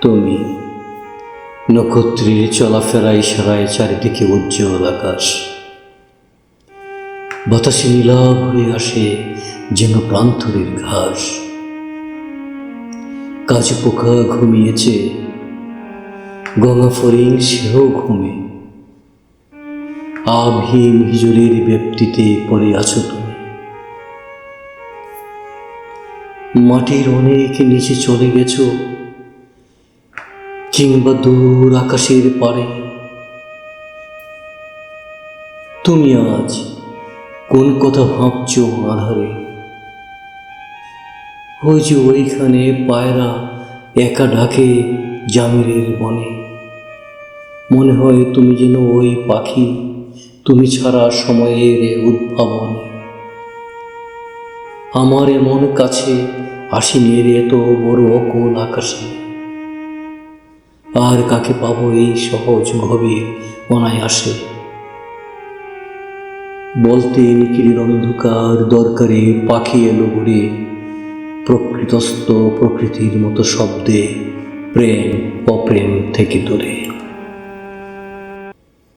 তুমি নক্ষত্রের চলাফেরা ইশারায় চারিদিকে উজ্জ্বল আকাশ, বাতাসে নীলাভ হয়ে আসে যেন প্রান্তরের ঘাস। কাজু পোকা ঘুমিয়েছে, গঙা ফড়িং সেও ঘুমে। আভীম হিজুরের ব্যাপ্তিতে পড়ে আছো তুমি। মাটির অনেক নিচে চলে গেছো, কিংবা দূর আকাশের পারে। তুমি আজ কোন কথা ভাবছো আধারে? ওই যে ওইখানে পায়রা একা ডাকে জামিরের বনে। মনে হয় তুমি যেন ওই পাখি, তুমি ছাড়া সময়ের উদ্ভাবনে। আমার এমন কাছে আসেনি রে এত বড় অকুল আকাশে। আর কাকে পাবো এই সহজ গভীর অনায়াসে? বলতে নিখিলের অন্ধকার দরকারে পাখি এলো উড়ে, প্রকৃতস্থ প্রকৃতির মতো শব্দে, প্রেম অপ্রেম থেকে দূরে।